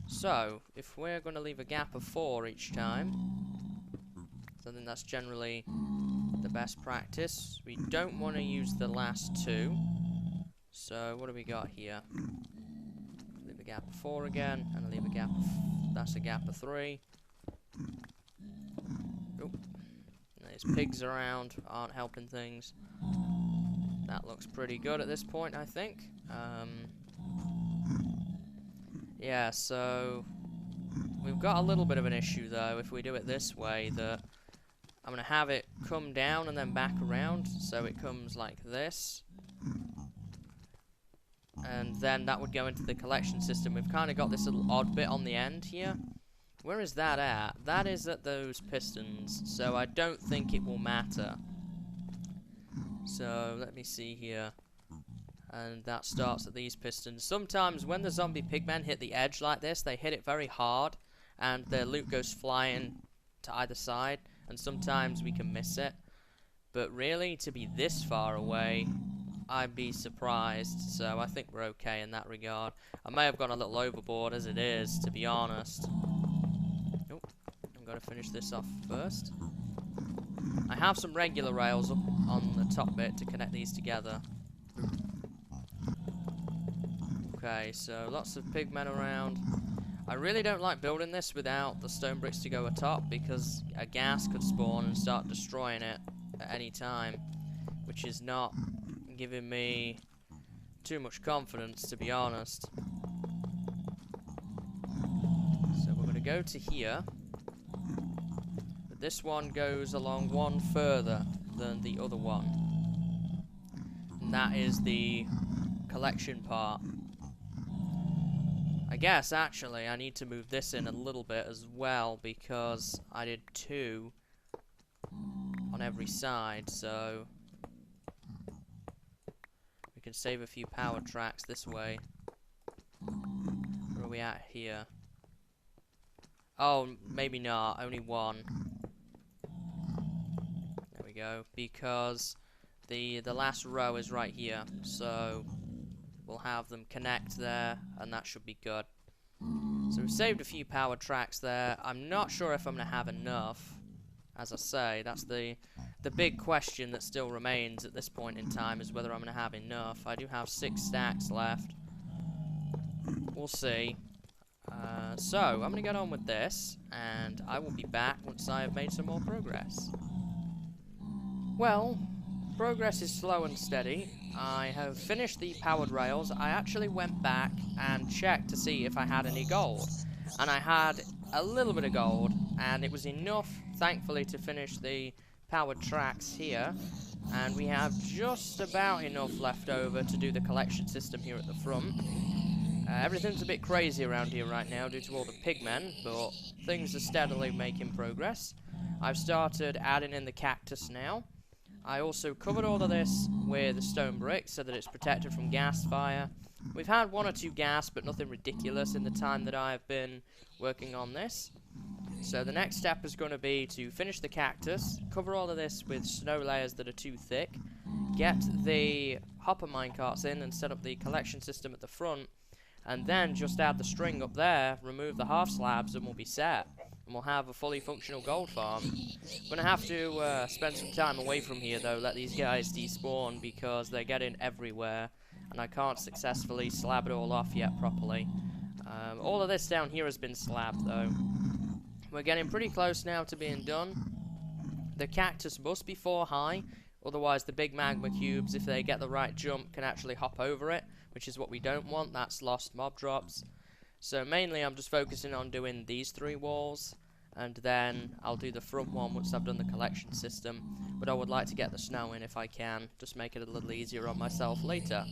So if we're going to leave a gap of 4 each time, I think that's generally the best practice. We don't want to use the last 2. So what do we got here? Leave a gap of 4 again, and leave a gap of, that's a gap of 3. Oh, there's pigs around, aren't helping things. That looks pretty good at this point, I think. Yeah, so we've got a little bit of an issue though if we do it this way, that I'm going to have it come down and then back around, so it comes like this. And then that would go into the collection system. We've kind of got this little odd bit on the end here. Where is that at? That is at those pistons, so I don't think it will matter. So let me see here. And that starts at these pistons. Sometimes when the zombie pigmen hit the edge like this, they hit it very hard and their loot goes flying to either side, and sometimes we can miss it. But really, to be this far away, I'd be surprised, so I think we're okay in that regard. I may have gone a little overboard as it is, to be honest. Oh, I'm going to finish this off first. I have some regular rails up on the top bit to connect these together. Okay, so lots of pigmen around. I really don't like building this without the stone bricks to go atop, because a gas could spawn and start destroying it at any time, which is not giving me too much confidence, to be honest. So we're going to go to here, but this one goes along one further than the other one, and that is the collection part. I guess actually I need to move this in a little bit as well, because I did 2 on every side, so we can save a few power tracks this way. Where are we at here? Oh, maybe not, only 1. There we go, because the last row is right here, so we'll have them connect there, and that should be good. So we've saved a few power tracks there. I'm not sure if I'm going to have enough. As I say, that's the big question that still remains at this point in time, is whether I'm going to have enough. I do have 6 stacks left. We'll see. So, I'm going to get on with this, and I will be back once I have made some more progress. Well, progress is slow and steady. I have finished the powered rails. I actually went back and checked to see if I had any gold. And I had a little bit of gold, and it was enough, thankfully, to finish the powered tracks here. And we have just about enough left over to do the collection system here at the front. Everything's a bit crazy around here right now due to all the pigmen, but things are steadily making progress. I've started adding in the cactus now. I also covered all of this with a stone brick so that it's protected from gas fire. We've had 1 or 2 gas, but nothing ridiculous in the time that I've been working on this. So the next step is going to be to finish the cactus, cover all of this with snow layers that are too thick, get the hopper minecarts in and set up the collection system at the front, and then just add the string up there, remove the half slabs, and we'll be set. And we'll have a fully functional gold farm. I'm going to have to spend some time away from here, though, let these guys despawn, because they're getting everywhere, and I can't successfully slab it all off yet properly. All of this down here has been slabbed, though. We're getting pretty close now to being done. The cactus must be 4 high, otherwise the big magma cubes, if they get the right jump, can actually hop over it, which is what we don't want. That's lost mob drops. So mainly I'm just focusing on doing these 3 walls, and then I'll do the front one once I've done the collection system. But I would like to get the snow in if I can, just make it a little easier on myself later.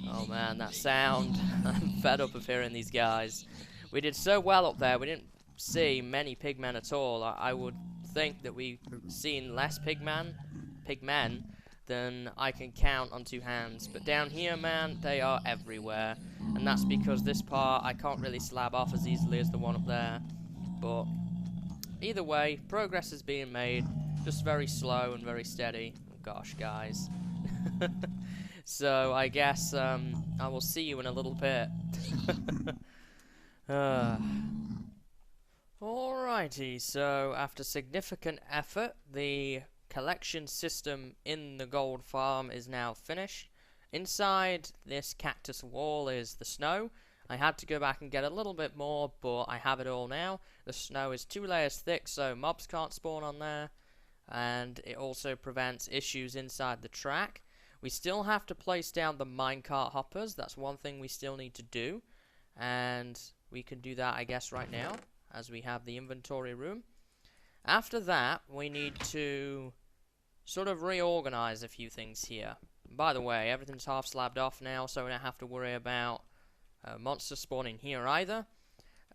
Oh man, that sound. I'm fed up of hearing these guys. We did so well up there, we didn't see many pigmen at all. I would think that we've seen less pigmen than I can count on 2 hands. But down here, man, they are everywhere. And that's because this part I can't really slab off as easily as the one up there. But either way, progress is being made. Just very slow and very steady. Oh, gosh, guys. So I guess I will see you in a little bit. Alrighty, so after significant effort, the collection system in the gold farm is now finished. Inside this cactus wall is the snow. I had to go back and get a little bit more, but I have it all now. The snow is 2 layers thick, so mobs can't spawn on there. And it also prevents issues inside the track. We still have to place down the minecart hoppers. That's one thing we still need to do. And we can do that, I guess, right now, as we have the inventory room. After that, we need to sort of reorganize a few things here. By the way, everything's half slabbed off now, so we don't have to worry about monsters spawning here either.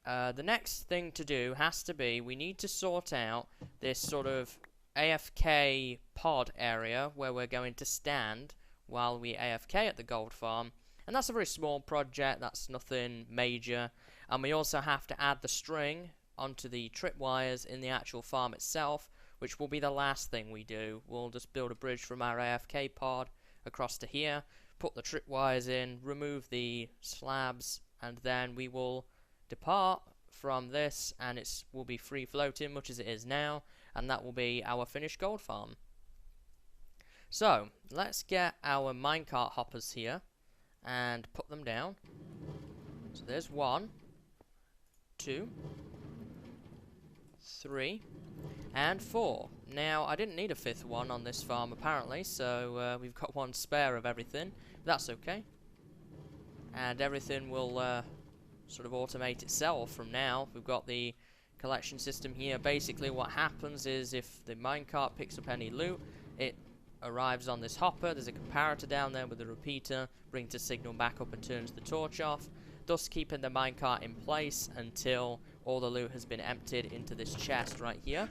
The next thing to do has to be, we need to sort out this sort of AFK pod area where we're going to stand while we AFK at the gold farm. And that's a very small project, that's nothing major. And we also have to add the string onto the tripwires in the actual farm itself, which will be the last thing we do. We'll just build a bridge from our AFK pod across to here, put the tripwires in, remove the slabs, and then we will depart from this, and it will be free floating much as it is now, and that will be our finished gold farm. So let's get our minecart hoppers here and put them down. So there's 1, 2, 3, and 4. Now, I didn't need a 5th one on this farm apparently, so we've got 1 spare of everything. But that's okay. And everything will sort of automate itself from now. We've got the collection system here. Basically what happens is if the minecart picks up any loot, it arrives on this hopper. There's a comparator down there with a repeater, brings the signal back up and turns the torch off, thus keeping the minecart in place until all the loot has been emptied into this chest right here.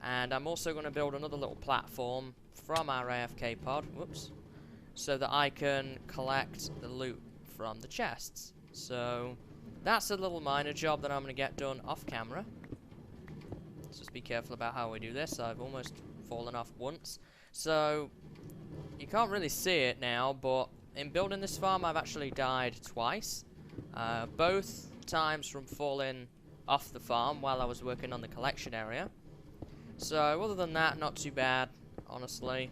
And I'm also going to build another little platform from our AFK pod, whoops, so that I can collect the loot from the chests. So that's a little minor job that I'm going to get done off camera. Let's just be careful about how we do this. I've almost fallen off once. So you can't really see it now, but in building this farm I've actually died twice. Both times from falling off the farm while I was working on the collection area. So other than that, not too bad, honestly.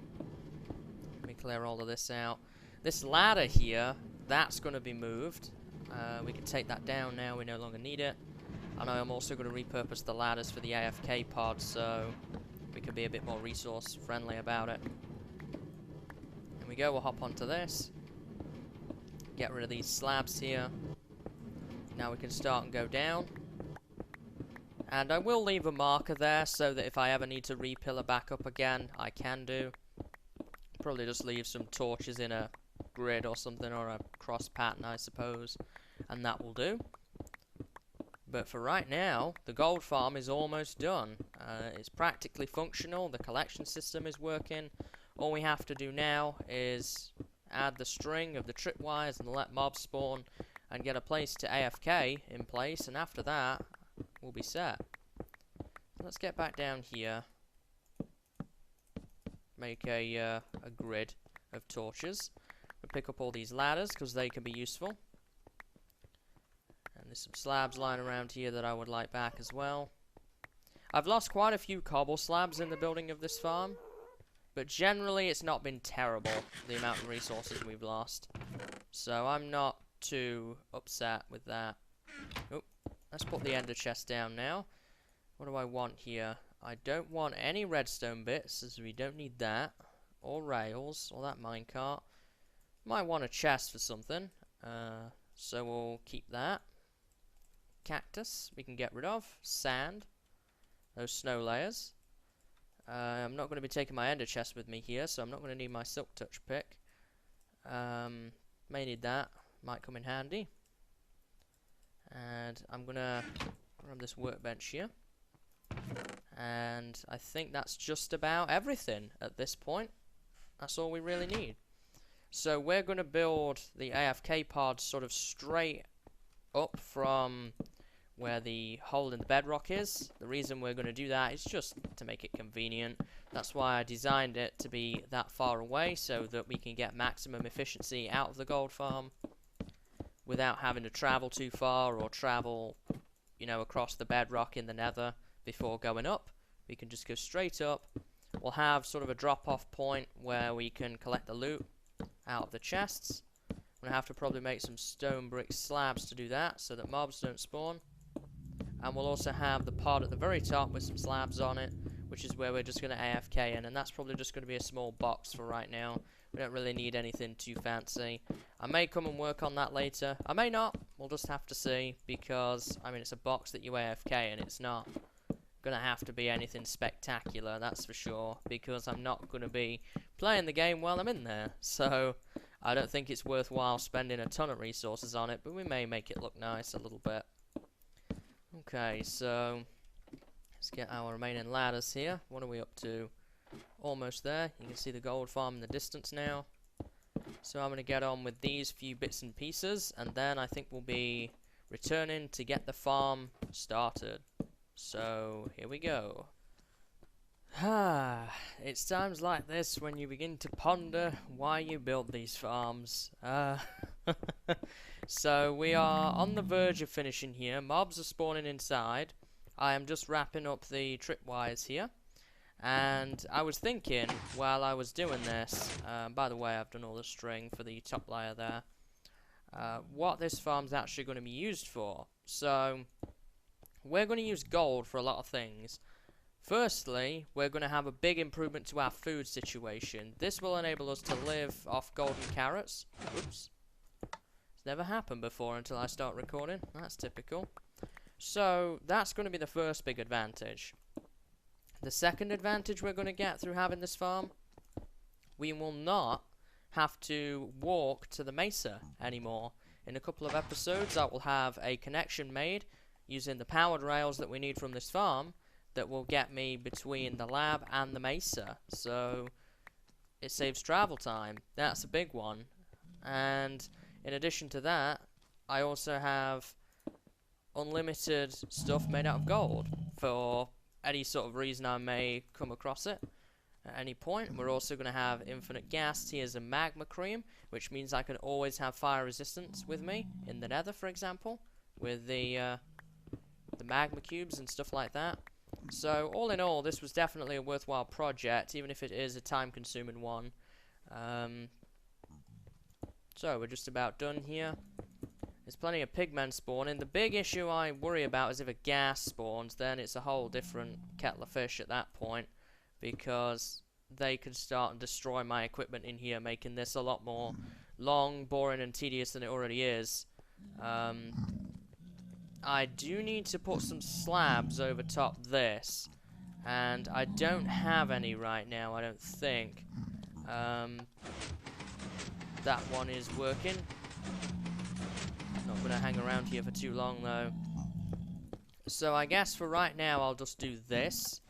Let me clear all of this out. This ladder here, that's going to be moved. We can take that down now, we no longer need it. And I'm also going to repurpose the ladders for the AFK pod, so we can be a bit more resource friendly about it. we go, we'll hop onto this. Get rid of these slabs here. Now we can start and go down. And I will leave a marker there so that if I ever need to re-pillar back up again, I can do. Probably just leave some torches in a grid or something, or a cross pattern, I suppose. And that will do. But for right now, the gold farm is almost done. It's practically functional. The collection system is working. All we have to do now is add the string of the tripwires and let mobs spawn and get a place to AFK in place, and after that we'll be set. Let's get back down here. Make a grid of torches. We'll pick up all these ladders because they can be useful. And there's some slabs lying around here that I would like back as well. I've lost quite a few cobble slabs in the building of this farm, but generally it's not been terrible, the amount of resources we've lost. So I'm not too upset with that. Oh, let's put the ender chest down now. What do I want here? I don't want any redstone bits, as we don't need that. Or rails, or that minecart. Might want a chest for something. So we'll keep that. Cactus, we can get rid of. Sand. Those snow layers. I'm not going to be taking my ender chest with me here, so I'm not going to need my silk touch pick. May need that. Might come in handy. And I'm going to grab this workbench here. And I think that's just about everything at this point. That's all we really need. So we're going to build the AFK pod sort of straight up from where the hole in the bedrock is. The reason we're going to do that is just to make it convenient. That's why I designed it to be that far away, so that we can get maximum efficiency out of the gold farm without having to travel too far or travel, you know, across the bedrock in the nether before going up. We can just go straight up. We'll have sort of a drop-off point where we can collect the loot out of the chests. I'm going to have to probably make some stone brick slabs to do that, so that mobs don't spawn. And we'll also have the pod at the very top with some slabs on it, which is where we're just going to AFK in, and that's probably just going to be a small box for right now. We don't really need anything too fancy. I may come and work on that later. I may not. We'll just have to see, because, I mean, it's a box that you AFK, and it's not going to have to be anything spectacular, that's for sure, because I'm not going to be playing the game while I'm in there. So I don't think it's worthwhile spending a ton of resources on it, but we may make it look nice a little bit. Okay, so let's get our remaining ladders here. What are we up to? Almost there. You can see the gold farm in the distance now. So I'm going to get on with these few bits and pieces, and then I think we'll be returning to get the farm started. So here we go. It's times like this when you begin to ponder why you build these farms. So we are on the verge of finishing here. Mobs are spawning inside. I am just wrapping up the tripwires here. And I was thinking while I was doing this, by the way, I've done all the string for the top layer there, what this farm's actually going to be used for. So we're going to use gold for a lot of things. Firstly, we're going to have a big improvement to our food situation. This will enable us to live off golden carrots. Oops. It's never happened before until I start recording. That's typical. So that's going to be the first big advantage. The second advantage we're going to get through having this farm, we will not have to walk to the mesa anymore. In a couple of episodes, I will have a connection made using the powered rails that we need from this farm that will get me between the lab and the mesa. So it saves travel time. That's a big one. And in addition to that, I also have unlimited stuff made out of gold for any sort of reason I may come across it at any point. We're also going to have infinite gas tiers and magma cream, which means I can always have fire resistance with me in the nether, for example, with the magma cubes and stuff like that. So all in all, this was definitely a worthwhile project, even if it is a time-consuming one. So we're just about done here. There's plenty of pigmen spawning. The big issue I worry about is if a gas spawns, then it's a whole different kettle of fish at that point, because they could start and destroy my equipment in here, making this a lot more long, boring, and tedious than it already is. I do need to put some slabs over top this, and I don't have any right now, I don't think. That one is working. Not gonna hang around here for too long though. So I guess for right now I'll just do this.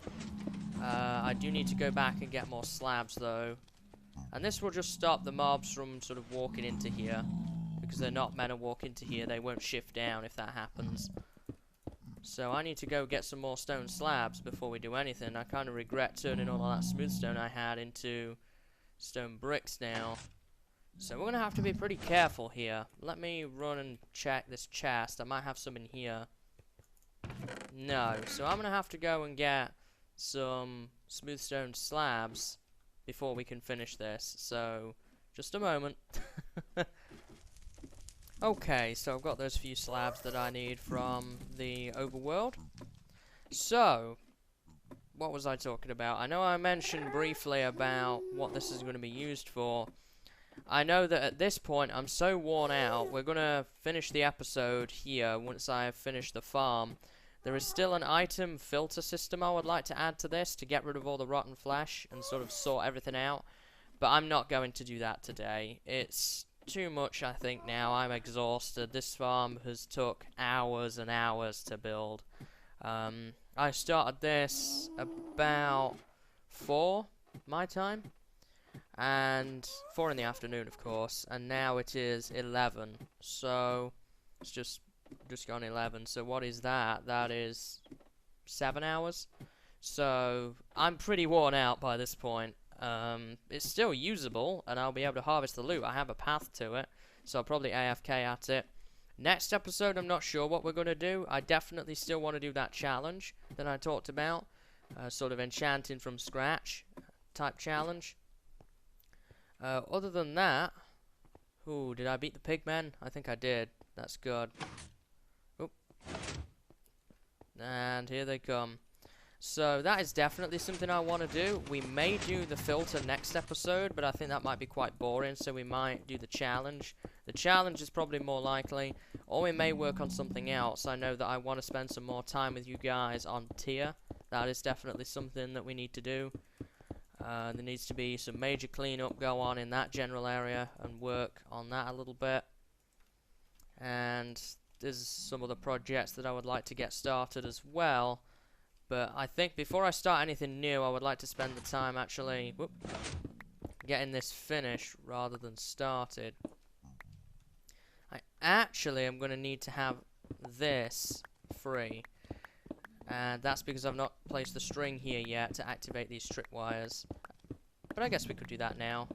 I do need to go back and get more slabs though. And this will just stop the mobs from sort of walking into here. Because they're not meant to walk into here, they won't shift down if that happens. So I need to go get some more stone slabs before we do anything. I kind of regret turning all of that smooth stone I had into stone bricks now. So we're going to have to be pretty careful here. Let me run and check this chest. I might have some in here. No. So I'm going to have to go and get some smooth stone slabs before we can finish this. So, just a moment. Okay, so I've got those few slabs that I need from the overworld. So, what was I talking about? I know I mentioned briefly about what this is going to be used for. I know that at this point I'm so worn out. We're going to finish the episode here once I have finished the farm. There is still an item filter system I would like to add to this to get rid of all the rotten flesh and sort of sort everything out. But I'm not going to do that today. It's too much, I think, now. I'm exhausted. This farm has took hours and hours to build. I started this about 4 my time. And 4 in the afternoon, of course, and now it is 11, so it's just gone 11. So what is that? That is 7 hours. So I'm pretty worn out by this point. It's still usable, and I'll be able to harvest the loot. I have a path to it, so I'll probably AFK at it. Next episode, I'm not sure what we're going to do. I definitely still want to do that challenge that I talked about, sort of enchanting from scratch type challenge. Other than that, ooh, did I beat the pigmen? I think I did. That's good. Oop. And here they come. So that is definitely something I want to do. We may do the filter next episode, but I think that might be quite boring, so we might do the challenge. The challenge is probably more likely, or we may work on something else. I know that I want to spend some more time with you guys on tier. That is definitely something that we need to do. There needs to be some major cleanup go on in that general area and work on that a little bit. And there's some other projects that I would like to get started as well. But I think before I start anything new, I would like to spend the time actually getting this finished rather than started. I actually am going to need to have this free. And that's because I've not placed the string here yet to activate these tripwires. But I guess we could do that now.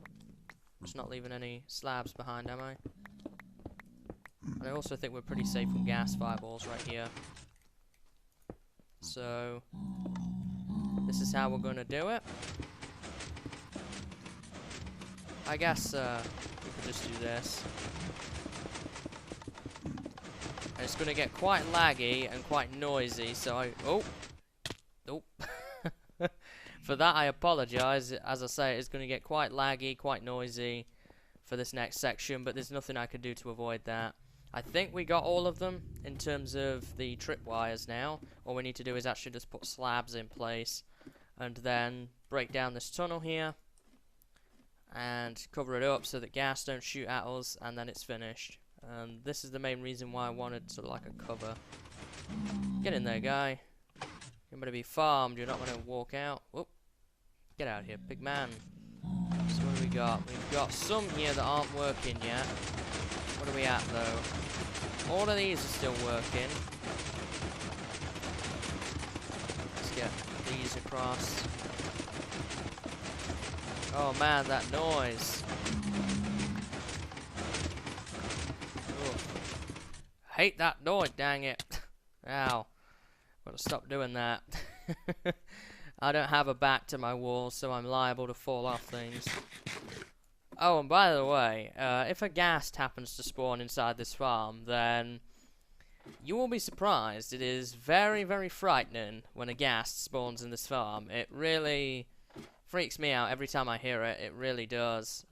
Just not leaving any slabs behind, am I? And I also think we're pretty safe from gas fireballs right here. So, this is how we're going to do it. I guess we could just do this. And it's going to get quite laggy and quite noisy, so oh! For that I apologise. As I say, it's going to get quite laggy, quite noisy for this next section, but there's nothing I can do to avoid that. I think we got all of them in terms of the tripwires now. All we need to do is actually just put slabs in place and then break down this tunnel here and cover it up so that gas don't shoot at us, and then it's finished. And this is the main reason why I wanted sort of like a cover. Get in there, guy. You're going to be farmed. You're not going to walk out. Whoop. Get out of here, big man. So what do we got? We've got some here that aren't working yet. What are we at, though? All of these are still working. Let's get these across. Oh, man, that noise. Hate that noise, dang it. Ow. Gotta stop doing that. I don't have a back to my walls, so I'm liable to fall off things. Oh, and by the way, if a ghast happens to spawn inside this farm, then you will be surprised. It is very, very frightening when a ghast spawns in this farm. It really Freaks me out every time I hear it. It really does.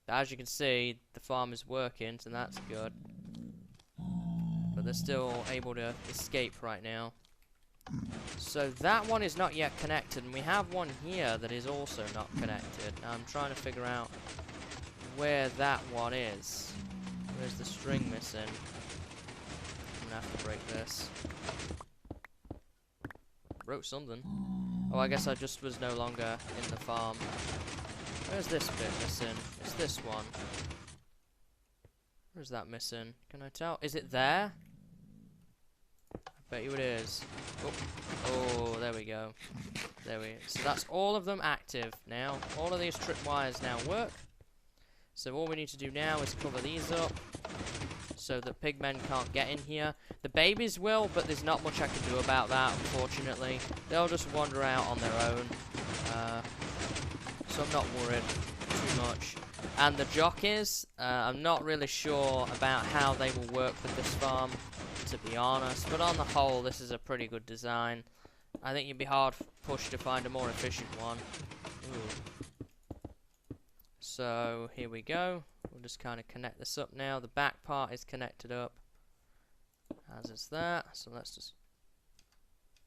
As you can see, the farm is working, so that's good. But they're still able to escape right now. So that one is not yet connected, and we have one here that is also not connected. Now I'm trying to figure out where that one is. Where's the string missing? I'm gonna have to break this. Broke something. Oh, I guess I just was no longer in the farm. Where's this bit missing? It's this one. Where's that missing? Can I tell? Is it there? Bet you it is. Oh, there we go. So that's all of them active now. All of these tripwires now work. So all we need to do now is cover these up so that pigmen can't get in here. The babies will, but there's not much I can do about that, unfortunately. They'll just wander out on their own. So I'm not worried too much. And the jockeys, I'm not really sure about how they will work with this farm, to be honest. But on the whole, this is a pretty good design. I think you'd be hard pushed to find a more efficient one. Ooh. So here we go. We'll just kind of connect this up now. The back part is connected up, as is that. So let's just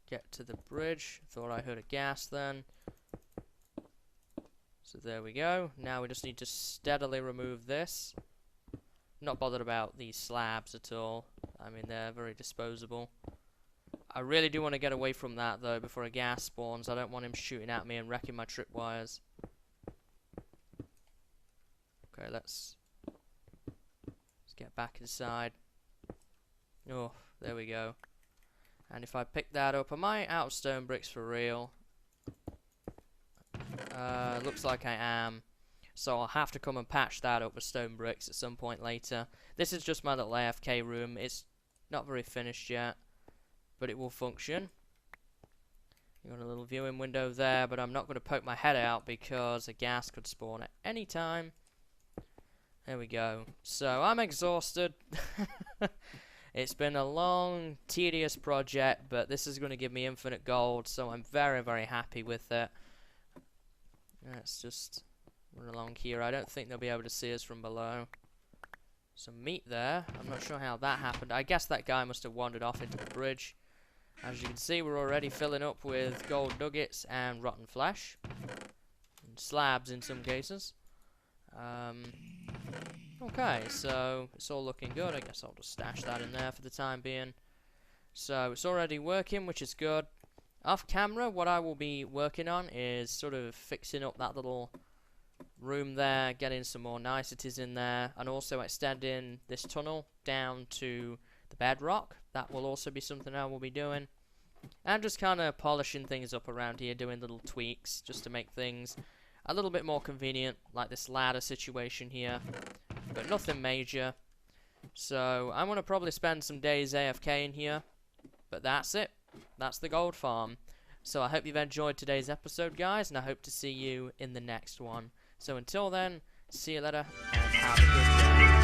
get to the bridge. Thought I heard a gas then. So there we go. Now we just need to steadily remove this. Not bothered about these slabs at all. I mean, they're very disposable. I really do want to get away from that, though, before a gas spawns. I don't want him shooting at me and wrecking my tripwires. Okay, let's get back inside. Oh, there we go. And if I pick that up, am I out of stone bricks for real? Looks like I am. So I'll have to come and patch that up with stone bricks at some point later. This is just my little AFK room. It's not very finished yet, but it will function. You got a little viewing window there, but I'm not going to poke my head out because a gas could spawn at any time. There we go. So I'm exhausted. It's been a long, tedious project, but this is going to give me infinite gold, so I'm very, very happy with it. Let's just run along here. I don't think they'll be able to see us from below. Some meat there. I'm not sure how that happened. I guess that guy must have wandered off into the bridge. As you can see, we're already filling up with gold nuggets and rotten flesh. And slabs in some cases. Okay, so it's all looking good. I guess I'll just stash that in there for the time being. So it's already working, which is good. Off camera, what I will be working on is sort of fixing up that little room there, getting some more niceties in there, and also extending this tunnel down to the bedrock. That will also be something I will be doing. And just kind of polishing things up around here, doing little tweaks just to make things a little bit more convenient, like this ladder situation here, but nothing major. So I'm going to probably spend some days AFK in here, but that's it. That's the gold farm. So I hope you've enjoyed today's episode, guys, and I hope to see you in the next one. So until then, see you later, and have a good day.